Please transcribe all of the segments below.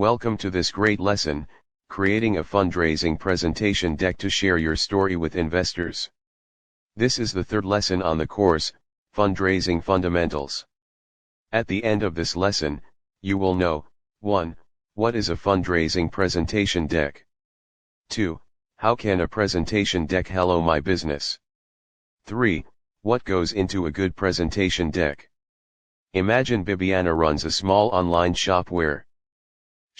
Welcome to this great lesson, creating a fundraising presentation deck to share your story with investors. This is the third lesson on the course, Fundraising Fundamentals. At the end of this lesson, you will know, 1. What is a fundraising presentation deck? 2. How can a presentation deck help my business? 3. What goes into a good presentation deck? Imagine Bibiana runs a small online shop where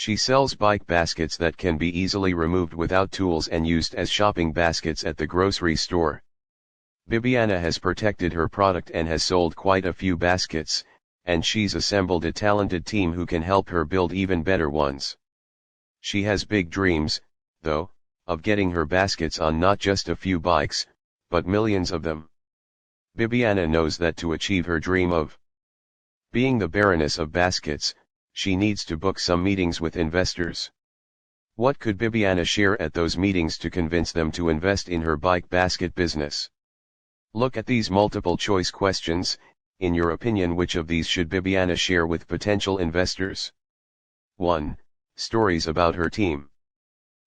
she sells bike baskets that can be easily removed without tools and used as shopping baskets at the grocery store. Bibiana has protected her product and has sold quite a few baskets, and she's assembled a talented team who can help her build even better ones. She has big dreams, though, of getting her baskets on not just a few bikes, but millions of them. Bibiana knows that to achieve her dream of being the Baroness of Baskets, she needs to book some meetings with investors. What could Bibiana share at those meetings to convince them to invest in her bike basket business? Look at these multiple choice questions. In your opinion, which of these should Bibiana share with potential investors? 1. Stories about her team.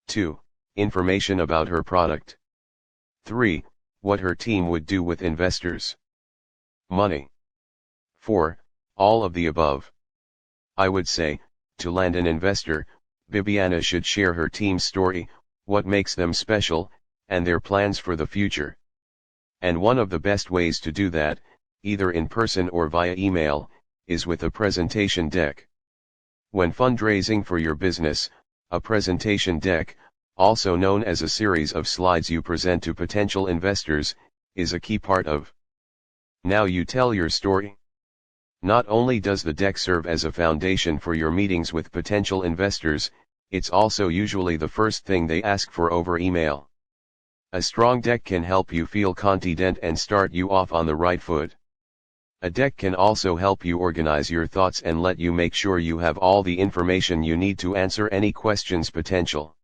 2. Information about her product. 3. What her team would do with investors. Money. 4. All of the above. I would say, to land an investor, Bibiana should share her team's story, what makes them special, and their plans for the future. And one of the best ways to do that, either in person or via email, is with a presentation deck. When fundraising for your business, a presentation deck, also known as a series of slides you present to potential investors, is a key part of. Now you tell your story. Not only does the deck serve as a foundation for your meetings with potential investors, it's also usually the first thing they ask for over email. A strong deck can help you feel confident and start you off on the right foot. A deck can also help you organize your thoughts and let you make sure you have all the information you need to answer any questions potential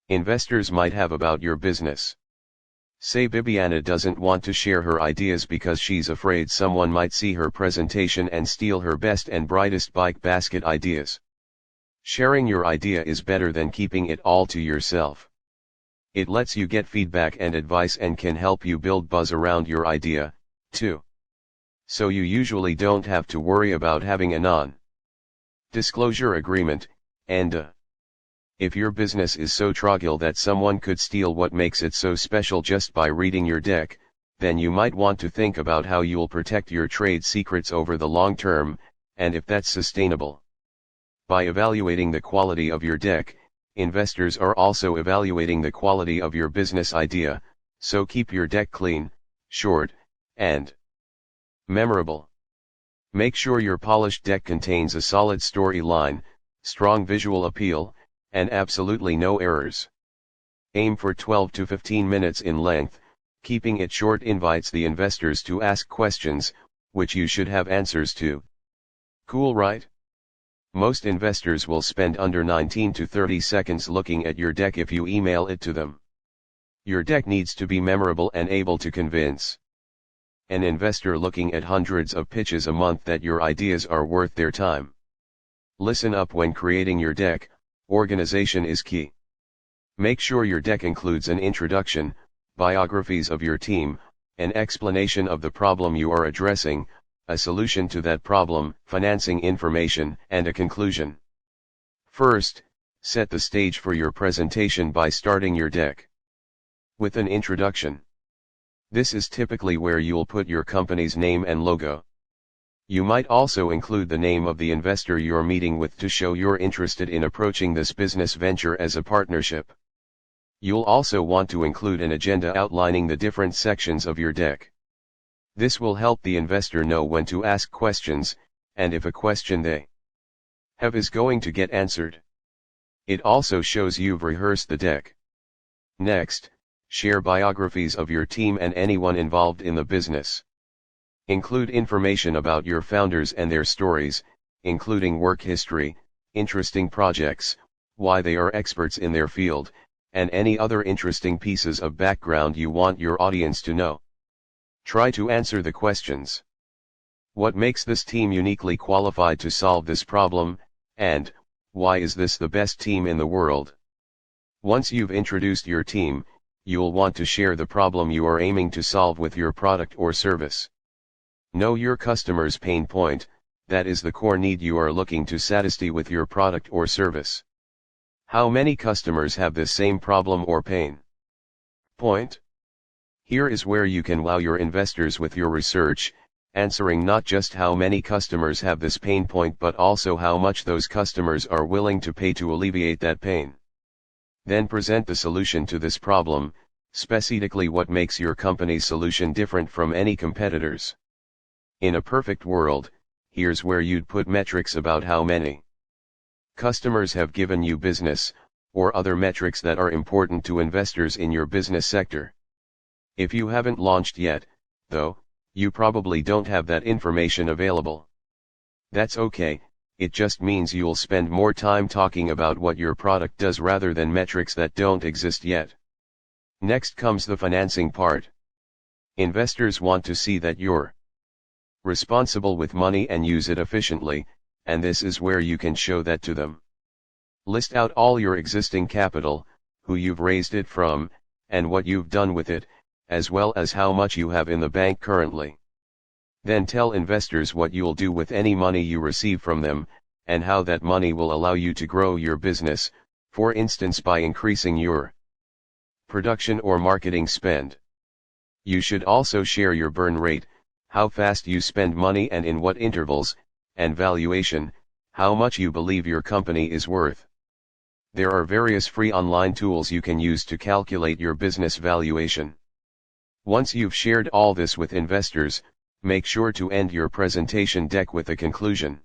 investors might have about your business. Say Bibiana doesn't want to share her ideas because she's afraid someone might see her presentation and steal her best and brightest bike basket ideas. Sharing your idea is better than keeping it all to yourself. It lets you get feedback and advice and can help you build buzz around your idea, too. So you usually don't have to worry about having a non-disclosure agreement, and if your business is so fragile that someone could steal what makes it so special just by reading your deck, then you might want to think about how you'll protect your trade secrets over the long term, and if that's sustainable. By evaluating the quality of your deck, investors are also evaluating the quality of your business idea, so keep your deck clean, short, and memorable. Make sure your polished deck contains a solid storyline, strong visual appeal, and absolutely no errors. Aim for 12 to 15 minutes in length. Keeping it short invites the investors to ask questions, which you should have answers to. Cool, right? Most investors will spend under 19 to 30 seconds looking at your deck if you email it to them. Your deck needs to be memorable and able to convince an investor looking at hundreds of pitches a month that your ideas are worth their time. Listen up when creating your deck. Organization is key. Make sure your deck includes an introduction, biographies of your team, an explanation of the problem you are addressing, a solution to that problem, financing information, and a conclusion. First, set the stage for your presentation by starting your deck with an introduction. This is typically where you'll put your company's name and logo. You might also include the name of the investor you're meeting with to show you're interested in approaching this business venture as a partnership. You'll also want to include an agenda outlining the different sections of your deck. This will help the investor know when to ask questions, and if a question they have is going to get answered. It also shows you've rehearsed the deck. Next, share biographies of your team and anyone involved in the business. Include information about your founders and their stories, including work history, interesting projects, why they are experts in their field, and any other interesting pieces of background you want your audience to know. Try to answer the questions. What makes this team uniquely qualified to solve this problem, and Why is this the best team in the world? Once you've introduced your team, you'll want to share the problem you are aiming to solve with your product or service. Know your customer's pain point, that is the core need you are looking to satisfy with your product or service. How many customers have this same problem or pain point? Here is where you can wow your investors with your research, answering not just how many customers have this pain point but also how much those customers are willing to pay to alleviate that pain. Then present the solution to this problem, specifically what makes your company's solution different from any competitors. In a perfect world, here's where you'd put metrics about how many customers have given you business, or other metrics that are important to investors in your business sector. If you haven't launched yet, though, you probably don't have that information available. That's okay, it just means you'll spend more time talking about what your product does rather than metrics that don't exist yet. Next comes the financing part. Investors want to see that you're responsible with money and use it efficiently, and this is where you can show that to them. List out all your existing capital, who you've raised it from, and what you've done with it, as well as how much you have in the bank currently. Then tell investors what you'll do with any money you receive from them, and how that money will allow you to grow your business, for instance by increasing your production or marketing spend. You should also share your burn rate, how fast you spend money and in what intervals, and valuation, how much you believe your company is worth. There are various free online tools you can use to calculate your business valuation. Once you've shared all this with investors, make sure to end your presentation deck with a conclusion.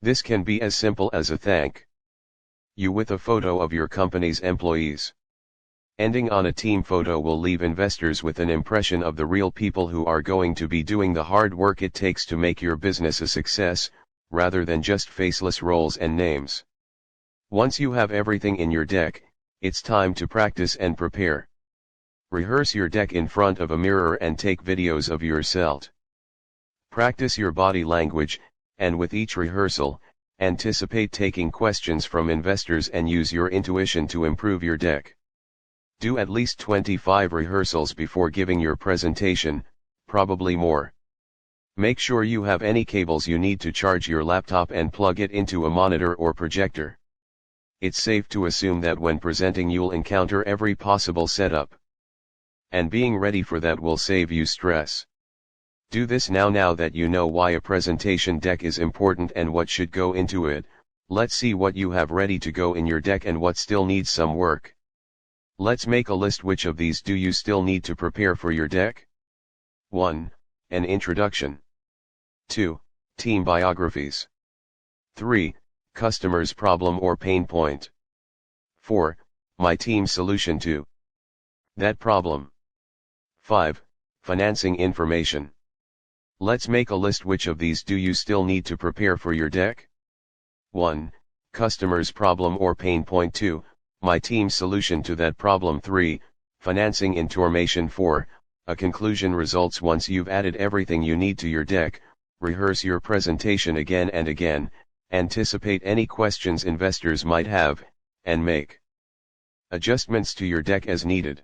This can be as simple as a thank you with a photo of your company's employees. Ending on a team photo will leave investors with an impression of the real people who are going to be doing the hard work it takes to make your business a success, rather than just faceless roles and names. Once you have everything in your deck, it's time to practice and prepare. Rehearse your deck in front of a mirror and take videos of yourself. Practice your body language, and with each rehearsal, anticipate taking questions from investors and use your intuition to improve your deck. Do at least 25 rehearsals before giving your presentation, probably more. Make sure you have any cables you need to charge your laptop and plug it into a monitor or projector. It's safe to assume that when presenting you'll encounter every possible setup. And being ready for that will save you stress. Do this now that you know why a presentation deck is important and what should go into it. Let's see what you have ready to go in your deck and what still needs some work. Let's make a list. Which of these do you still need to prepare for your deck? 1. An introduction. 2. Team biographies. 3. Customer's problem or pain point. 4. My team's solution to that problem. 5. Financing information. Let's make a list. Which of these do you still need to prepare for your deck? 1. Customer's problem or pain point. 2. My team's solution to that problem. 3. Financing information. 4. A conclusion results. Once you've added everything you need to your deck, rehearse your presentation again and again, anticipate any questions investors might have, and make adjustments to your deck as needed.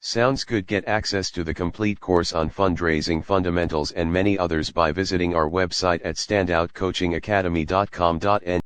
Sounds good? Get access to the complete course on fundraising fundamentals and many others by visiting our website at standoutcoachingacademy.com.